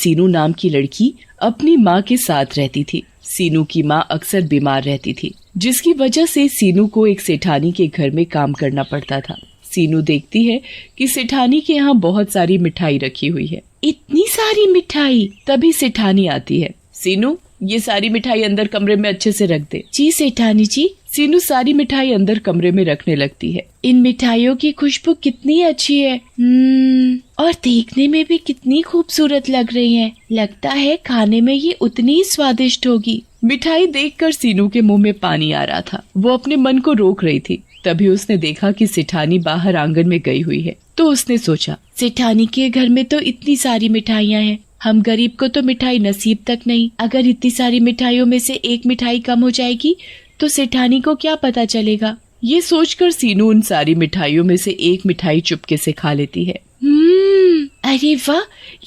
सीनू नाम की लड़की अपनी माँ के साथ रहती थी। सीनू की माँ अक्सर बीमार रहती थी, जिसकी वजह से सीनू को एक सेठानी के घर में काम करना पड़ता था। सीनू देखती है कि सेठानी के यहाँ बहुत सारी मिठाई रखी हुई है। इतनी सारी मिठाई! तभी सेठानी आती है। सीनू, ये सारी मिठाई अंदर कमरे में अच्छे से रख दे। जी सेठानी जी। सीनू सारी मिठाई अंदर कमरे में रखने लगती है। इन मिठाइयों की खुशबू कितनी अच्छी है, और देखने में भी कितनी खूबसूरत लग रही है। लगता है खाने में ये उतनी ही स्वादिष्ट होगी। मिठाई देखकर सीनू के मुंह में पानी आ रहा था। वो अपने मन को रोक रही थी। तभी उसने देखा कि सेठानी बाहर आंगन में गई हुई है। तो उसने सोचा, सेठानी के घर में तो इतनी सारी मिठाइयाँ हैं, हम गरीब को तो मिठाई नसीब तक नहीं। अगर इतनी सारी मिठाइयों में से एक मिठाई कम हो जाएगी तो सेठानी को क्या पता चलेगा। ये सोचकर सीनू उन सारी मिठाइयों में से एक मिठाई चुपके से खा लेती है। अरे वाह,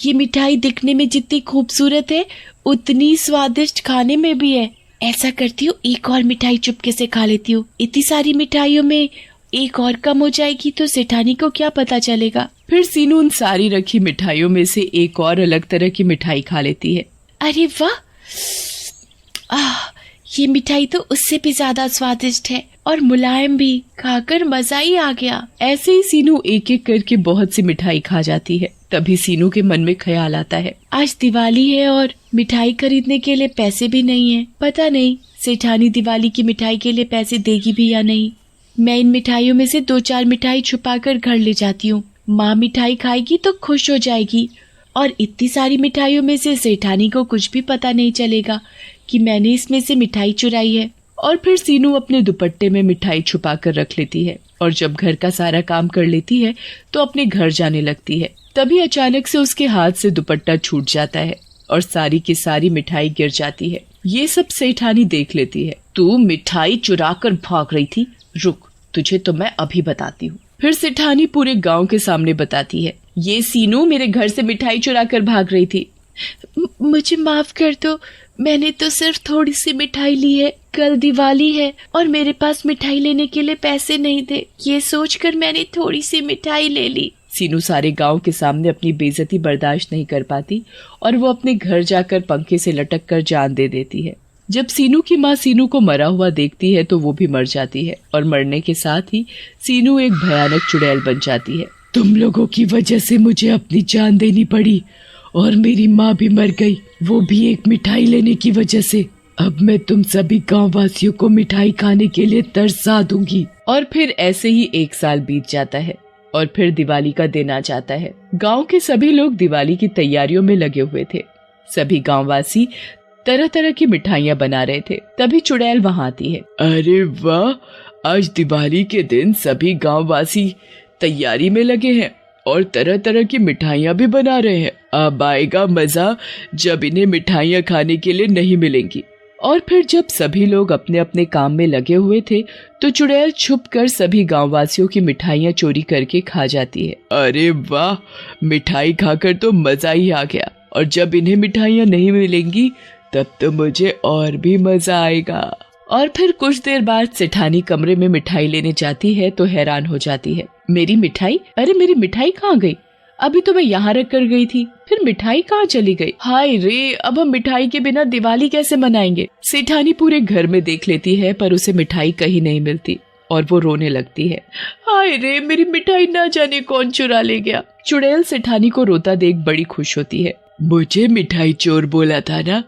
ये मिठाई दिखने में जितनी खूबसूरत है उतनी स्वादिष्ट खाने में भी है। ऐसा करती हूँ, एक और मिठाई चुपके से खा लेती हूँ। इतनी सारी मिठाइयों में एक और कम हो जाएगी तो सेठानी को क्या पता चलेगा। फिर सीनू उन सारी रखी मिठाइयों में से एक और अलग तरह की मिठाई खा लेती है। अरे वाह, ये मिठाई तो उससे भी ज्यादा स्वादिष्ट है और मुलायम भी। खाकर मजा ही आ गया। ऐसे ही सीनू एक एक करके बहुत सी मिठाई खा जाती है। तभी सीनू के मन में ख्याल आता है, आज दिवाली है और मिठाई खरीदने के लिए पैसे भी नहीं है। पता नहीं सेठानी दिवाली की मिठाई के लिए पैसे देगी भी या नहीं। मैं इन मिठाइयों में से 2-4 मिठाई छुपा कर घर ले जाती हूँ। माँ मिठाई खाएगी तो खुश हो जाएगी और इतनी सारी मिठाइयों में से सेठानी को कुछ भी पता नहीं चलेगा कि मैंने इसमें से मिठाई चुराई है। और फिर सीनू अपने दुपट्टे में मिठाई छुपा कर रख लेती है और जब घर का सारा काम कर लेती है तो अपने घर जाने लगती है। तभी अचानक से उसके हाथ से दुपट्टा छूट जाता है और सारी की सारी मिठाई गिर जाती है। ये सब सेठानी देख लेती है। तू मिठाई चुरा कर भाग रही थी, रुक, तुझे तो मैं अभी बताती हूँ। फिर सेठानी पूरे गांव के सामने बताती है, ये सीनू मेरे घर से मिठाई चुरा कर भाग रही थी। मुझे माफ कर दो, मैंने तो सिर्फ थोड़ी सी मिठाई ली है। कल दिवाली है और मेरे पास मिठाई लेने के लिए पैसे नहीं थे। ये सोचकर मैंने थोड़ी सी मिठाई ले ली। सीनू सारे गांव के सामने अपनी बेइज्जती बर्दाश्त नहीं कर पाती और वो अपने घर जाकर पंखे से लटक कर जान दे देती है। जब सीनू की माँ सीनू को मरा हुआ देखती है तो वो भी मर जाती है और मरने के साथ ही सीनू एक भयानक चुड़ैल बन जाती है। तुम लोगों की वजह से मुझे अपनी जान देनी पड़ी और मेरी माँ भी मर गई, वो भी एक मिठाई लेने की वजह से। अब मैं तुम सभी गाँव वासियों को मिठाई खाने के लिए तरसा दूंगी। और फिर ऐसे ही 1 साल बीत जाता है और फिर दिवाली का दिन आ जाता है। गांव के सभी लोग दिवाली की तैयारियों में लगे हुए थे। सभी गांववासी तरह तरह की मिठाइयाँ बना रहे थे। तभी चुड़ैल वहाँ आती है। अरे वाह, आज दिवाली के दिन सभी गांववासी तैयारी में लगे हैं और तरह तरह की मिठाइयाँ भी बना रहे हैं। अब आएगा मजा जब इन्हें मिठाइयाँ खाने के लिए नहीं मिलेंगी। और फिर जब सभी लोग अपने अपने काम में लगे हुए थे तो चुड़ैल छुपकर सभी गांववासियों की मिठाइयाँ चोरी करके खा जाती है। अरे वाह, मिठाई खाकर तो मजा ही आ गया और जब इन्हें मिठाइयाँ नहीं मिलेंगी तब तो मुझे और भी मजा आएगा। और फिर कुछ देर बाद सेठानी कमरे में मिठाई लेने जाती है तो हैरान हो जाती है। मेरी मिठाई? अरे मेरी मिठाई कहाँ गई? अभी तो मैं यहाँ रख कर गई थी, फिर मिठाई कहाँ चली गई? हाय रे, अब हम मिठाई के बिना दिवाली कैसे मनाएंगे? सेठानी पूरे घर में देख लेती है पर उसे मिठाई कहीं नहीं मिलती और वो रोने लगती है। हाय रे, मेरी मिठाई ना जाने कौन चुरा ले गया। चुड़ैल सेठानी को रोता देख बड़ी खुश होती है। मुझे मिठाई चोर बोला था ना,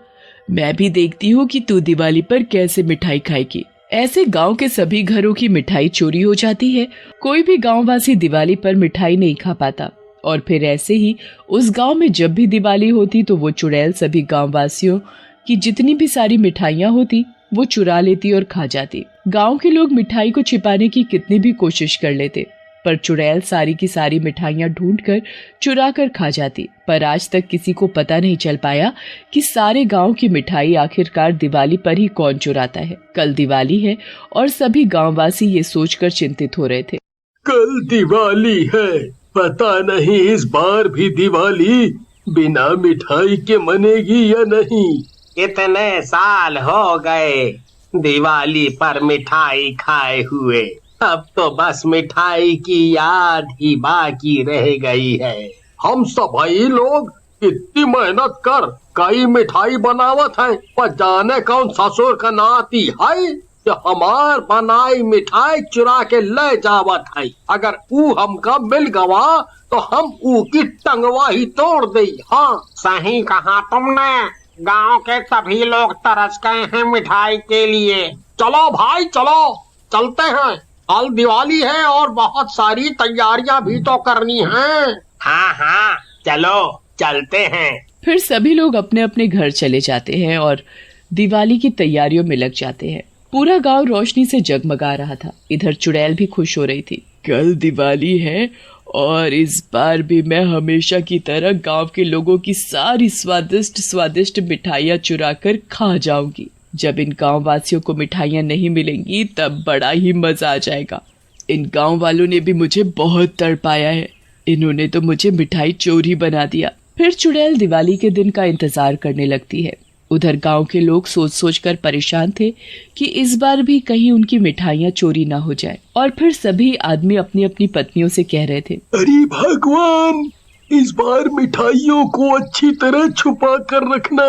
मैं भी देखती हूँ कि तू दिवाली पर कैसे मिठाई खाएगी। ऐसे गांव के सभी घरों की मिठाई चोरी हो जाती है। कोई भी गांववासी दिवाली पर मिठाई नहीं खा पाता और फिर ऐसे ही उस गांव में जब भी दिवाली होती तो वो चुड़ैल सभी गांववासियों की जितनी भी सारी मिठाइयाँ होती वो चुरा लेती और खा जाती। गांव के लोग मिठाई को छिपाने की कितनी भी कोशिश कर लेते पर चुड़ैल सारी की सारी मिठाइयाँ ढूंढकर चुरा कर खा जाती। पर आज तक किसी को पता नहीं चल पाया कि सारे गांव की मिठाई आखिरकार दिवाली पर ही कौन चुराता है। कल दिवाली है और सभी गांववासी ये सोचकर चिंतित हो रहे थे। कल दिवाली है, पता नहीं इस बार भी दिवाली बिना मिठाई के मनेगी या नहीं। इतने साल हो गए दिवाली पर मिठाई खाए हुए, अब तो बस मिठाई की याद ही बाकी रह गई है। हम सभी लोग इतनी मेहनत कर कई मिठाई बनावत है, पर जाने कौन ससुर का नाती है जो हमार बनाई मिठाई चुरा के ले जावत है। अगर ऊ हमका मिल गवा तो हम ऊ की टंगवा ही तोड़ दे। हाँ सही कहा तुमने, गांव के सभी लोग तरस गए हैं मिठाई के लिए। चलो भाई चलो, चलते हैं। कल दिवाली है और बहुत सारी तैयारियां भी तो करनी हैं। हाँ हाँ चलो चलते हैं। फिर सभी लोग अपने अपने घर चले जाते हैं और दिवाली की तैयारियों में लग जाते हैं। पूरा गांव रोशनी से जगमगा रहा था। इधर चुड़ैल भी खुश हो रही थी। कल दिवाली है और इस बार भी मैं हमेशा की तरह गांव के लोगों की सारी स्वादिष्ट स्वादिष्ट मिठाइयाँ चुरा कर खा जाऊंगी। जब इन गांव वासियों को मिठाइयाँ नहीं मिलेंगी तब बड़ा ही मजा आ जाएगा। इन गांव वालों ने भी मुझे बहुत तड़पाया है। इन्होंने तो मुझे मिठाई चोरी बना दिया। फिर चुड़ैल दिवाली के दिन का इंतजार करने लगती है। उधर गांव के लोग सोच सोच कर परेशान थे कि इस बार भी कहीं उनकी मिठाइयाँ चोरी ना हो जाए। और फिर सभी आदमी अपनी अपनी पत्नियों से कह रहे थे, अरे भगवान, इस बार मिठाइयों को अच्छी तरह छुपा कर रखना,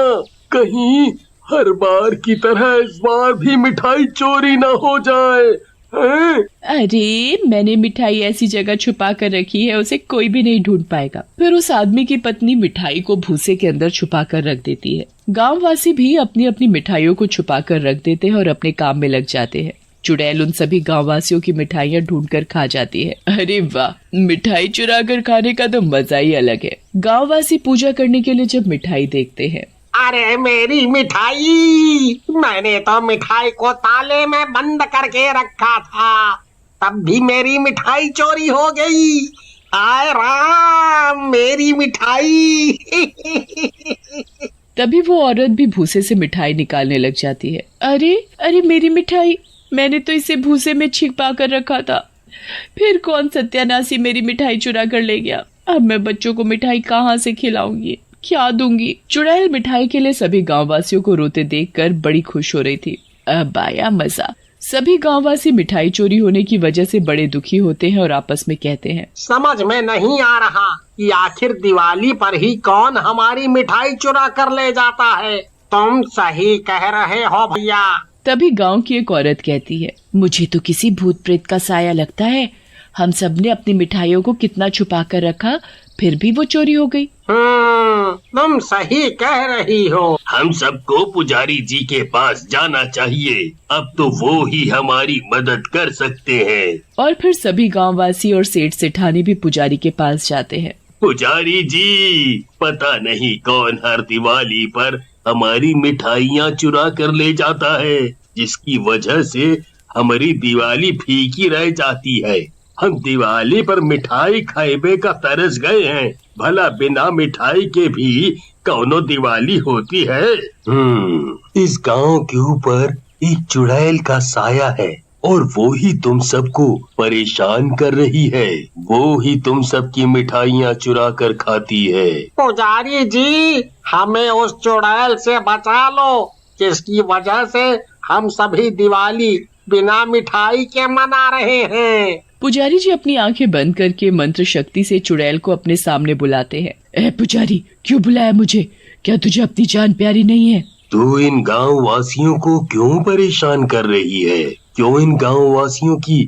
कहीं हर बार की तरह इस बार भी मिठाई चोरी ना हो जाए। अरे मैंने मिठाई ऐसी जगह छुपा कर रखी है उसे कोई भी नहीं ढूंढ पाएगा। फिर उस आदमी की पत्नी मिठाई को भूसे के अंदर छुपा कर रख देती है। गांववासी भी अपनी अपनी मिठाइयों को छुपा कर रख देते हैं और अपने काम में लग जाते हैं। चुड़ैल उन सभी गांववासियों की मिठाइयाँ ढूंढ कर खा जाती है। अरे वाह, मिठाई चुरा कर खाने का तो मजा ही अलग है। गांववासी पूजा करने के लिए जब मिठाई देखते हैं, अरे मेरी मिठाई, मैंने तो मिठाई को ताले में बंद करके रखा था, तब भी मेरी मिठाई चोरी हो गई। आय राम, मेरी मिठाई। तभी वो औरत भी भूसे से मिठाई निकालने लग जाती है। अरे अरे मेरी मिठाई, मैंने तो इसे भूसे में छिपा कर रखा था। फिर कौन सत्यानाशी मेरी मिठाई चुरा कर ले गया। अब मैं बच्चों को मिठाई कहाँ से खिलाऊंगी, क्या दूंगी। चुड़ैल मिठाई के लिए सभी गांववासियों को रोते देखकर बड़ी खुश हो रही थी। अब आया मजा। सभी गांववासी मिठाई चोरी होने की वजह से बड़े दुखी होते हैं और आपस में कहते हैं, समझ में नहीं आ रहा कि आखिर दिवाली पर ही कौन हमारी मिठाई चुरा कर ले जाता है। तुम सही कह रहे हो भैया। तभी गांव की एक औरत कहती है, मुझे तो किसी भूत प्रेत का साया लगता है। हम सब ने अपनी मिठाइयों को कितना छुपा कर रखा, फिर भी वो चोरी हो गई। तुम सही कह रही हो। हम सबको पुजारी जी के पास जाना चाहिए, अब तो वो ही हमारी मदद कर सकते हैं। और फिर सभी गांववासी और सेठ सेठानी भी पुजारी के पास जाते हैं। पुजारी जी, पता नहीं कौन हर दिवाली पर हमारी मिठाइयाँ चुरा कर ले जाता है, जिसकी वजह से हमारी दिवाली फीकी रह जाती है। हम दिवाली पर मिठाई खाइबे का तरस गए हैं, भला बिना मिठाई के भी कौनो दिवाली होती है। इस गांव के ऊपर एक चुड़ैल का साया है और वो ही तुम सबको परेशान कर रही है। वो ही तुम सबकी मिठाइयाँ चुरा कर खाती है। पुजारी जी, हमें उस चुड़ैल से बचा लो, जिसकी वजह से हम सभी दिवाली बिना मिठाई के मना रहे हैं। पुजारी जी अपनी आंखें बंद करके मंत्र शक्ति से चुड़ैल को अपने सामने बुलाते हैं। ए पुजारी, क्यों बुलाया मुझे? क्या तुझे अपनी जान प्यारी नहीं है? तू इन गांव वासियों को क्यों परेशान कर रही है? क्यों इन गांव वासियों की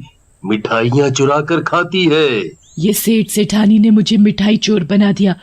मिठाइयाँ चुरा कर खाती है? ये सेठ सेठानी ने मुझे मिठाई चोर बना दिया,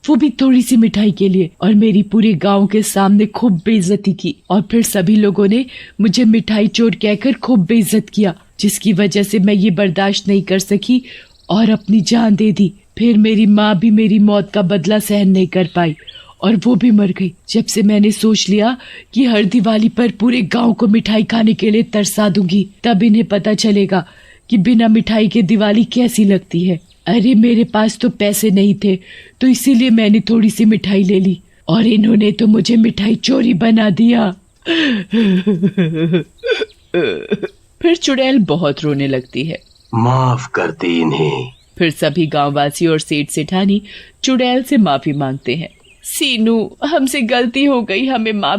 वो भी थोड़ी सी मिठाई के लिए, और मेरी पूरे गांव के सामने खूब बेइज्जती की। और फिर सभी लोगों ने मुझे मिठाई चोर कहकर खूब बेइज्जत किया, जिसकी वजह से मैं ये बर्दाश्त नहीं कर सकी और अपनी जान दे दी। फिर मेरी माँ भी मेरी मौत का बदला सहन नहीं कर पाई और वो भी मर गई। जब से मैंने सोच लिया कि हर दिवाली पर पूरे गांव को मिठाई खाने के लिए तरसा दूंगी, तब इन्हें पता चलेगा कि बिना मिठाई के दिवाली कैसी लगती है। अरे मेरे पास तो पैसे नहीं थे, तो इसीलिए मैंने थोड़ी सी मिठाई ले ली और इन्होंने तो मुझे मिठाई चोरी बना दिया। फिर चुड़ैल बहुत रोने लगती है। माफ कर दे इन्हें। फिर सभी गांववासी और सेठ सेठानी चुड़ैल से माफी मांगते हैं। सीनू, हमसे गलती हो गई, हमें माफ